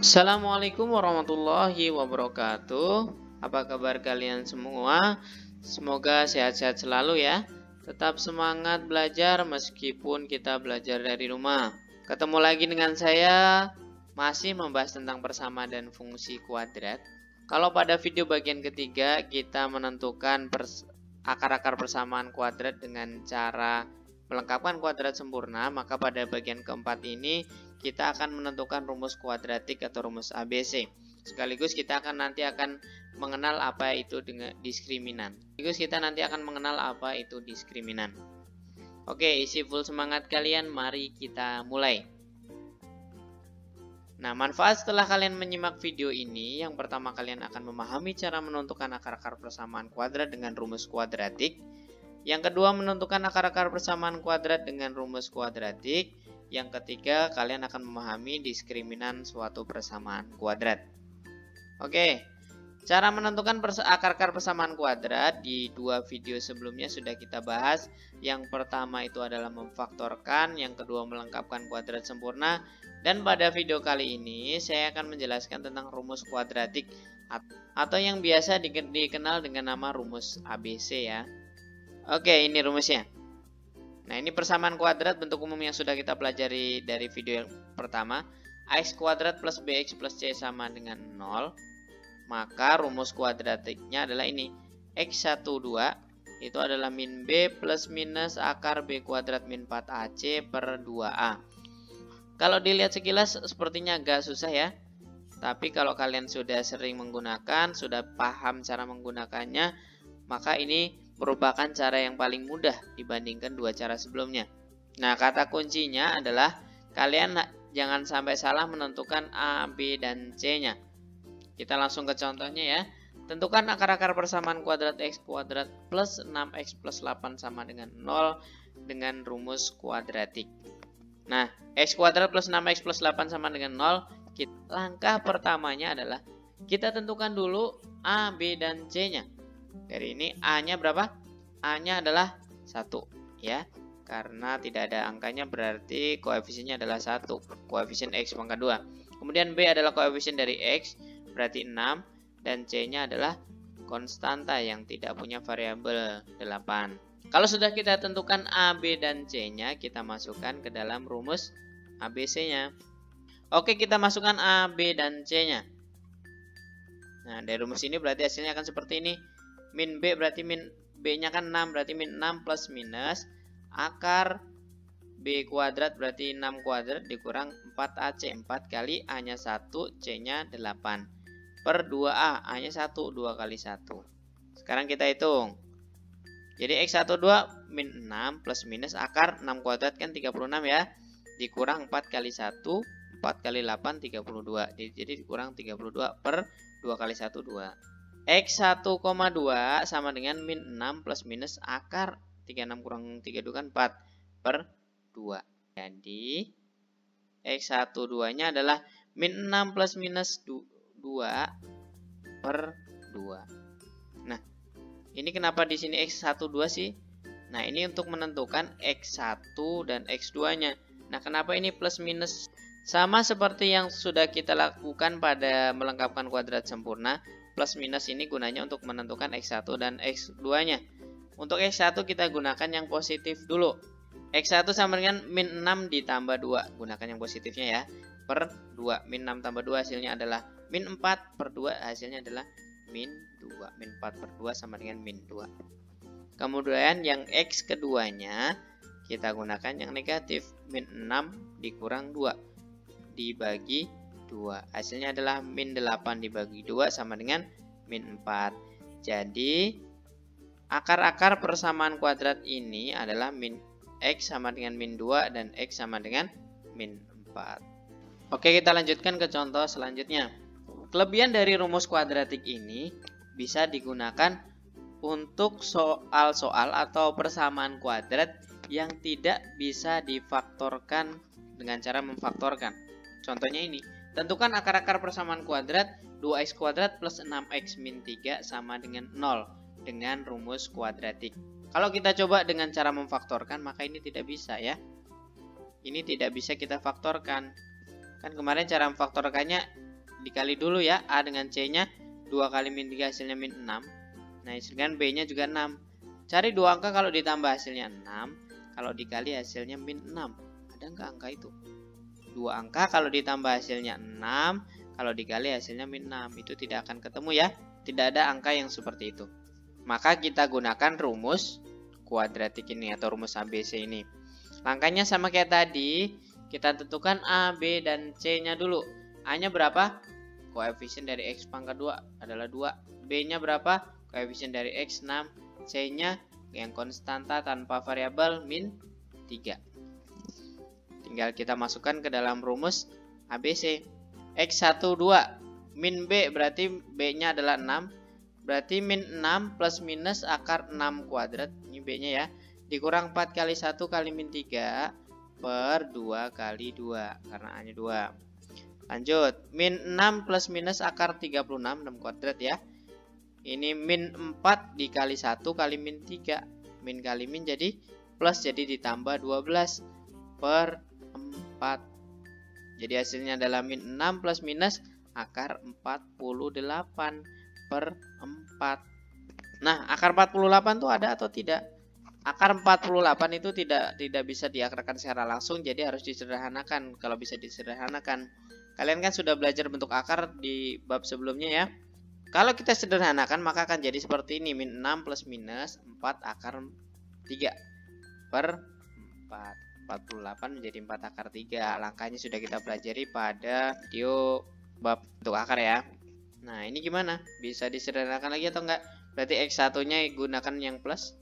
Assalamualaikum warahmatullahi wabarakatuh. Apa kabar kalian semua? Semoga sehat-sehat selalu ya. Tetap semangat belajar meskipun kita belajar dari rumah. Ketemu lagi dengan saya, masih membahas tentang persamaan dan fungsi kuadrat. Kalau pada video bagian ketiga kita menentukan akar-akar persamaan kuadrat dengan cara melengkapkan kuadrat sempurna, maka pada bagian keempat ini kita akan menentukan rumus kuadratik atau rumus ABC. Sekaligus kita nanti akan mengenal apa itu dengan diskriminan. Oke, isi full semangat kalian, mari kita mulai. Nah, manfaat setelah kalian menyimak video ini, yang pertama kalian akan memahami cara menentukan akar-akar persamaan kuadrat dengan rumus kuadratik. Yang kedua, menentukan akar-akar persamaan kuadrat dengan rumus kuadratik. Yang ketiga, kalian akan memahami diskriminan suatu persamaan kuadrat. Oke, cara menentukan akar-akar persamaan kuadrat di dua video sebelumnya sudah kita bahas. Yang pertama itu adalah memfaktorkan, yang kedua melengkapkan kuadrat sempurna. Dan pada video kali ini saya akan menjelaskan tentang rumus kuadratik atau yang biasa dikenal dengan nama rumus ABC ya. Oke, ini rumusnya. Nah, ini persamaan kuadrat bentuk umum yang sudah kita pelajari dari video yang pertama. Ax kuadrat plus bx plus c sama dengan 0. Maka rumus kuadratiknya adalah ini. X12 itu adalah min b plus minus akar b kuadrat min 4ac per 2a. Kalau dilihat sekilas sepertinya agak susah ya. Tapi kalau kalian sudah sering menggunakan, sudah paham cara menggunakannya, maka ini merupakan cara yang paling mudah dibandingkan dua cara sebelumnya. Nah, kata kuncinya adalah kalian jangan sampai salah menentukan A, B, dan C-nya. Kita langsung ke contohnya ya. Tentukan akar-akar persamaan kuadrat X kuadrat plus 6X plus 8 sama dengan 0 dengan rumus kuadratik. Nah, X kuadrat plus 6X plus 8 sama dengan 0. Langkah pertamanya adalah kita tentukan dulu A, B, dan C-nya. Dari ini A-nya berapa? A-nya adalah 1 ya. Karena tidak ada angkanya berarti koefisiennya adalah 1. Koefisien X pangkat 2. Kemudian B adalah koefisien dari X berarti 6. Dan C-nya adalah konstanta yang tidak punya variabel 8. Kalau sudah kita tentukan A, B, dan C-nya, kita masukkan ke dalam rumus ABC-nya. Oke, kita masukkan A, B, dan C-nya. Nah, dari rumus ini berarti hasilnya akan seperti ini. Min B berarti min B-nya kan 6, berarti min 6 plus minus akar B kuadrat berarti 6 kuadrat dikurang 4AC. 4 kali A-nya 1, C-nya 8 per 2A. A-nya 1, 2 kali 1. Sekarang kita hitung. Jadi X12 min 6 plus minus akar 6 kuadrat kan 36 ya. Dikurang 4 kali 1, 4 kali 8, 32. Jadi dikurang 32 per 2 kali 1, 2. X1,2 sama dengan min 6 plus minus akar 36 kurang 32 kan 4 per 2. Jadi X12 nya adalah min 6 plus minus 2 per 2. Nah, ini kenapa di sini X12 sih? Nah, ini untuk menentukan X1 dan X2 nya. Nah, kenapa ini plus minus? Sama seperti yang sudah kita lakukan pada melengkapkan kuadrat sempurna. Plus minus ini gunanya untuk menentukan X1 dan X2-nya. Untuk X1 kita gunakan yang positif dulu. X1 sama dengan min 6 ditambah 2. Gunakan yang positifnya ya. Per 2. Min 6 tambah 2 hasilnya adalah min 4 per 2. Hasilnya adalah min 2. Min 4 per 2 sama dengan min 2. Kemudian yang X keduanya kita gunakan yang negatif. Min 6 dikurang 2. Dibagi 2. Hasilnya adalah min 8 dibagi 2 sama dengan min 4. Jadi akar-akar persamaan kuadrat ini adalah min X sama dengan min 2 dan X sama dengan min 4. Oke, kita lanjutkan ke contoh selanjutnya. Kelebihan dari rumus kuadratik ini bisa digunakan untuk soal-soal atau persamaan kuadrat yang tidak bisa difaktorkan dengan cara memfaktorkan. Contohnya ini. Tentukan akar-akar persamaan kuadrat 2x kuadrat plus 6x min 3 sama dengan 0 dengan rumus kuadratik. Kalau kita coba dengan cara memfaktorkan, maka ini tidak bisa ya. Ini tidak bisa kita faktorkan. Kan kemarin cara memfaktorkannya dikali dulu ya. A dengan C nya 2 kali min 3 hasilnya min 6. Nah hasilkan B nya juga 6. Cari dua angka kalau ditambah hasilnya 6, kalau dikali hasilnya min 6. Ada nggak angka itu? Dua angka kalau ditambah hasilnya 6, kalau dikali hasilnya min 6. Itu tidak akan ketemu ya. Tidak ada angka yang seperti itu. Maka kita gunakan rumus kuadratik ini atau rumus ABC ini. Langkahnya sama kayak tadi. Kita tentukan A, B, dan C-nya dulu. A-nya berapa? Koefisien dari X pangkat 2 adalah 2. B-nya berapa? Koefisien dari X 6. C-nya yang konstanta tanpa variabel min 3. Tinggal kita masukkan ke dalam rumus ABC. X1 2 min B berarti B-nya adalah 6. Berarti min 6 plus minus akar 6 kuadrat. Ini B-nya ya. Dikurang 4 kali 1 kali min 3 per 2 kali 2. Karena A-nya 2. Lanjut. Min 6 plus minus akar 36. 6 kuadrat ya. Ini min 4 dikali 1 kali min 3. Min kali min jadi plus, jadi ditambah 12 per 4. Jadi hasilnya adalah min 6 plus minus akar 48 per 4. Nah, akar 48 itu ada atau tidak? Akar 48 itu tidak bisa diakarkan secara langsung, jadi harus disederhanakan. Kalau bisa disederhanakan, kalian kan sudah belajar bentuk akar di bab sebelumnya ya. Kalau kita sederhanakan maka akan jadi seperti ini. Min 6 plus minus 4 akar 3 per 4. 48 menjadi 4 akar 3. Langkahnya sudah kita pelajari pada video bab bentuk akar ya. Nah ini gimana? Bisa disederhanakan lagi atau enggak? Berarti X1 nya gunakan yang plus.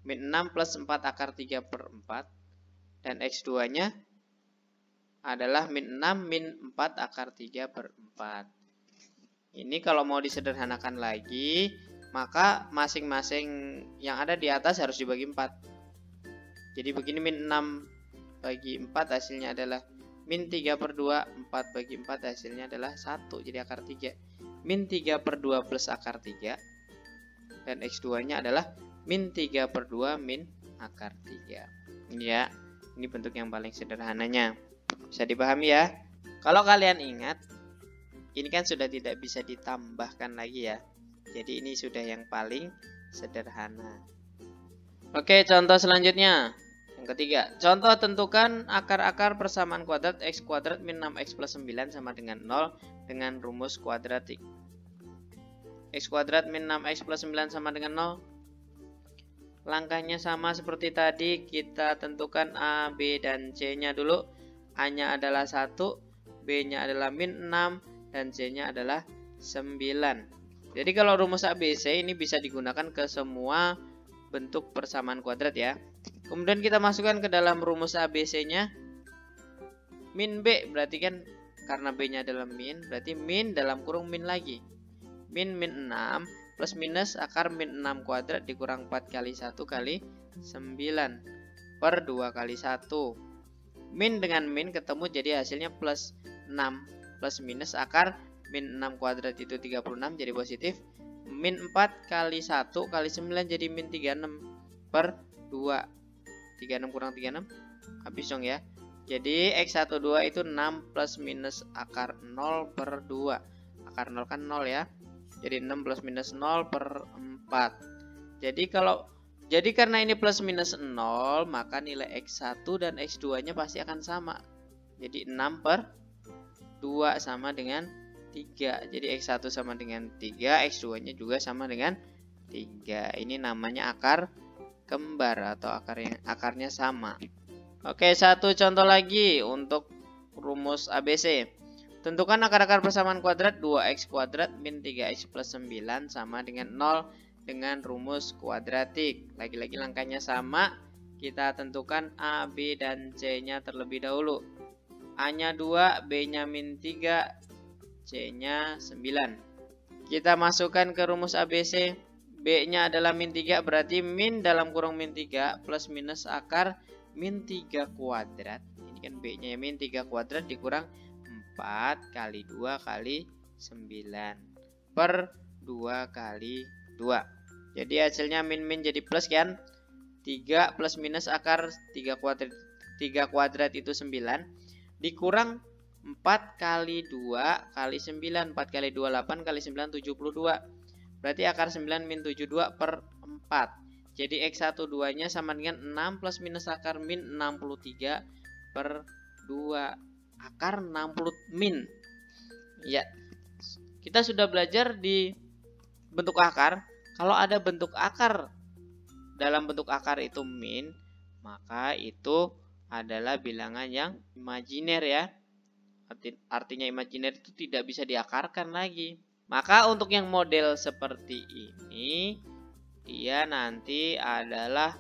Min 6 plus 4 akar 3 per 4. Dan X2 nya adalah min 6 min 4 akar 3 per 4. Ini kalau mau disederhanakan lagi, maka masing-masing yang ada di atas harus dibagi 4. Jadi begini, min 6 bagi 4 hasilnya adalah min 3 per 2, 4 bagi 4 hasilnya adalah 1, jadi akar 3. Min 3 per 2 plus akar 3. Dan X2 nya adalah min 3 per 2 min akar 3. Ini ya, ini bentuk yang paling sederhananya. Bisa dipahami ya. Kalau kalian ingat, ini kan sudah tidak bisa ditambahkan lagi ya. Jadi ini sudah yang paling sederhana. Oke, contoh selanjutnya. Yang ketiga, contoh tentukan akar-akar persamaan kuadrat X kuadrat min 6X plus 9 sama dengan 0 dengan rumus kuadratik. X kuadrat min 6X plus 9 sama dengan 0. Langkahnya sama seperti tadi. Kita tentukan A, B, dan C-nya dulu. A-nya adalah 1, B-nya adalah min 6, dan C-nya adalah 9. Jadi kalau rumus ABC ini bisa digunakan ke semua bentuk persamaan kuadrat ya. Kemudian kita masukkan ke dalam rumus ABC-nya. Min B berarti kan karena B-nya adalah min, berarti min dalam kurung min lagi. Min 6 plus minus akar min 6 kuadrat dikurang 4 kali 1 kali 9 per 2 kali 1. Min dengan min ketemu jadi hasilnya plus 6. Plus minus akar min 6 kuadrat itu 36 jadi positif. Min 4 kali 1 kali 9 jadi min 36 per 2. 36 kurang 36 habis dong ya. Jadi X12 itu 6 plus minus akar 0 per 2. Akar 0 kan 0 ya. Jadi 6 plus minus 0 per 4. Jadi karena ini plus minus 0, maka nilai X1 dan X2 nya pasti akan sama. Jadi 6 per 2 sama dengan 3. Jadi X1 sama dengan 3, X2 nya juga sama dengan 3. Ini namanya akar kembar atau akarnya sama. Oke, satu contoh lagi untuk rumus ABC. Tentukan akar-akar persamaan kuadrat 2x kuadrat min 3x plus 9 sama dengan 0 dengan rumus kuadratik. Lagi-lagi langkahnya sama. Kita tentukan A, B, dan C-nya terlebih dahulu. A-nya 2, B-nya min 3, C-nya 9. Kita masukkan ke rumus ABC. B-nya adalah min 3, berarti min dalam kurung min 3 plus minus akar min 3 kuadrat. Ini kan B-nya ya, min 3 kuadrat dikurang 4 kali 2 kali 9 per 2 kali 2. Jadi hasilnya min jadi plus kan. 3 plus minus akar 3 kuadrat itu 9. Dikurang 4 kali 2 kali 9. 4 kali 2 8 kali 9 72. Berarti akar 9 min 72 per 4. Jadi X1 2 nya sama dengan 6 plus minus akar min 63 per 2. Akar 60 min. Ya, kita sudah belajar di bentuk akar. Kalau ada bentuk akar, dalam bentuk akar itu min, maka itu adalah bilangan yang imajiner ya. Artinya imajiner itu tidak bisa diakarkan lagi. Maka untuk yang model seperti ini, dia nanti adalah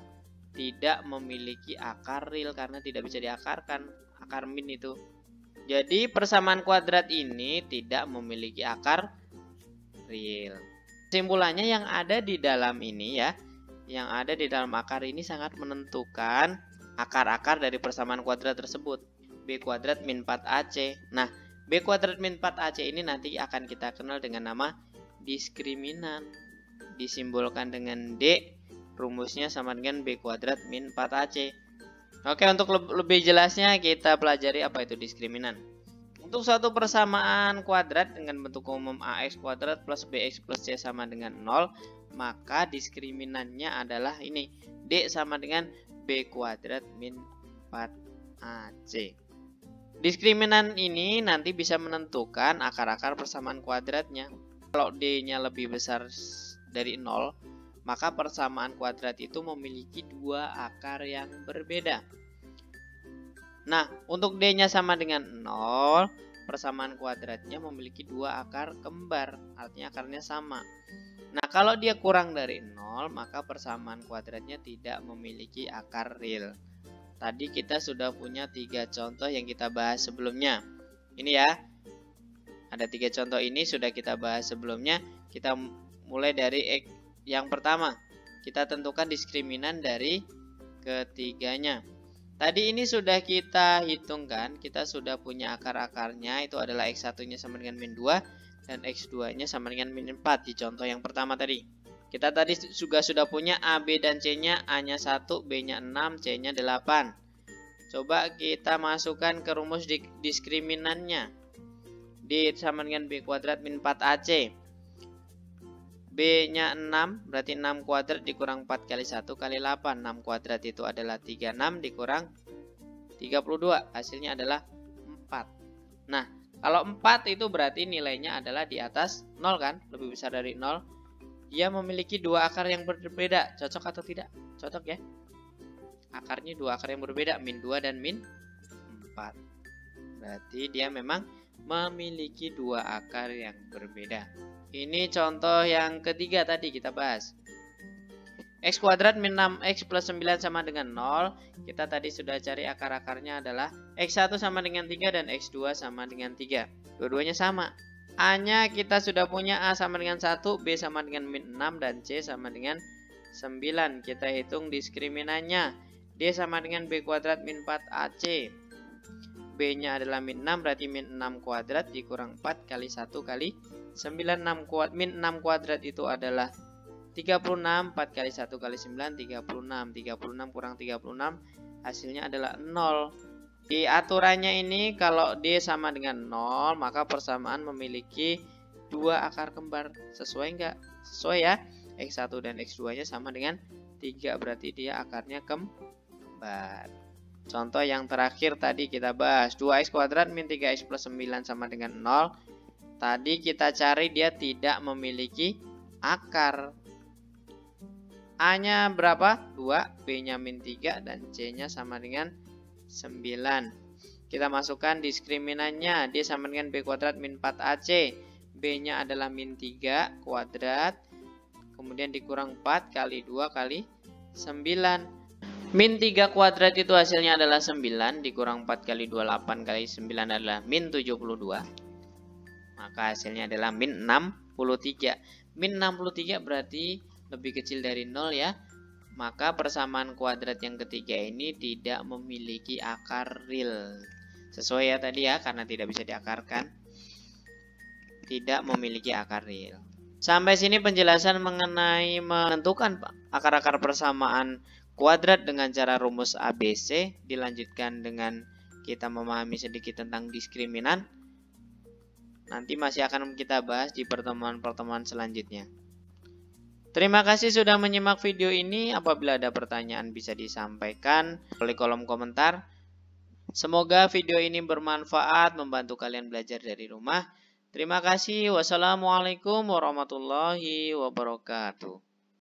tidak memiliki akar real karena tidak bisa diakarkan, akar min itu. Jadi persamaan kuadrat ini tidak memiliki akar real. Kesimpulannya yang ada di dalam ini ya, yang ada di dalam akar ini sangat menentukan akar-akar dari persamaan kuadrat tersebut. B kuadrat min 4AC. Nah, B kuadrat min 4AC ini nanti akan kita kenal dengan nama diskriminan. Disimbolkan dengan D, rumusnya sama dengan B kuadrat min 4AC. Oke, untuk lebih jelasnya kita pelajari apa itu diskriminan. Untuk suatu persamaan kuadrat dengan bentuk umum AX kuadrat plus BX plus C sama dengan 0, maka diskriminannya adalah ini. D sama dengan B kuadrat min 4AC. Diskriminan ini nanti bisa menentukan akar-akar persamaan kuadratnya. Kalau D-nya lebih besar dari 0, maka persamaan kuadrat itu memiliki dua akar yang berbeda. Nah, untuk D-nya sama dengan 0, persamaan kuadratnya memiliki dua akar kembar, artinya akarnya sama. Nah, kalau dia kurang dari 0, maka persamaan kuadratnya tidak memiliki akar real. Tadi kita sudah punya 3 contoh yang kita bahas sebelumnya. Ini ya, ada 3 contoh ini sudah kita bahas sebelumnya. Kita mulai dari yang pertama. Kita tentukan diskriminan dari ketiganya. Tadi ini sudah kita hitungkan, kita sudah punya akar-akarnya, itu adalah X1-nya sama dengan min 2 dan X2-nya sama dengan min 4 di contoh yang pertama tadi. Kita tadi juga sudah punya A, B, dan C-nya, A-nya 1, B-nya 6, C-nya 8. Coba kita masukkan ke rumus diskriminannya. D sama dengan B kuadrat min 4AC. B-nya 6, berarti 6 kuadrat dikurang 4 kali 1 kali 8. 6 kuadrat itu adalah 36 dikurang 32. Hasilnya adalah 4. Nah, kalau 4 itu berarti nilainya adalah di atas 0 kan? Lebih besar dari 0. Dia memiliki dua akar yang berbeda. Cocok atau tidak? Cocok ya. Akarnya dua akar yang berbeda, min 2 dan min 4. Berarti dia memang memiliki dua akar yang berbeda. Ini contoh yang ketiga tadi kita bahas. X kuadrat min 6X plus 9 sama dengan 0. Kita tadi sudah cari akar-akarnya adalah X1 sama dengan 3 dan X2 sama dengan 3. Dua-duanya sama. A-nya kita sudah punya, A sama dengan 1, B sama dengan min 6, dan C sama dengan 9. Kita hitung diskriminannya. D sama dengan B kuadrat min 4AC. B-nya adalah min 6, berarti min 6 kuadrat dikurang 4 kali 1 kali 9. Min 6 kuadrat itu adalah 36. 4 kali 1 kali 9, 36. 36 kurang 36, hasilnya adalah 0. Di aturannya ini kalau D sama dengan 0, maka persamaan memiliki dua akar kembar. Sesuai enggak? Sesuai ya. X1 dan X2 nya sama dengan 3, berarti dia akarnya kembar. Contoh yang terakhir tadi kita bahas, 2x kuadrat min 3x plus 9 sama dengan 0. Tadi kita cari dia tidak memiliki akar. A-nya berapa? 2, B-nya min 3, dan C-nya sama dengan 9. Kita masukkan diskriminannya. D sama dengan B kuadrat min 4AC. B-nya adalah min 3 kuadrat. Kemudian dikurang 4 kali 2 kali 9. Min 3 kuadrat itu hasilnya adalah 9. Dikurang 4 kali 2, 8 kali 9 adalah min 72. Maka hasilnya adalah min 63. Min 63 berarti lebih kecil dari 0 ya. Maka persamaan kuadrat yang ketiga ini tidak memiliki akar real. Sesuai ya tadi ya, karena tidak bisa diakarkan. Tidak memiliki akar real. Sampai sini penjelasan mengenai menentukan akar-akar persamaan kuadrat dengan cara rumus ABC. Dilanjutkan dengan kita memahami sedikit tentang diskriminan. Nanti masih akan kita bahas di pertemuan-pertemuan selanjutnya. Terima kasih sudah menyimak video ini. Apabila ada pertanyaan bisa disampaikan oleh kolom komentar. Semoga video ini bermanfaat, membantu kalian belajar dari rumah. Terima kasih. Wassalamualaikum warahmatullahi wabarakatuh.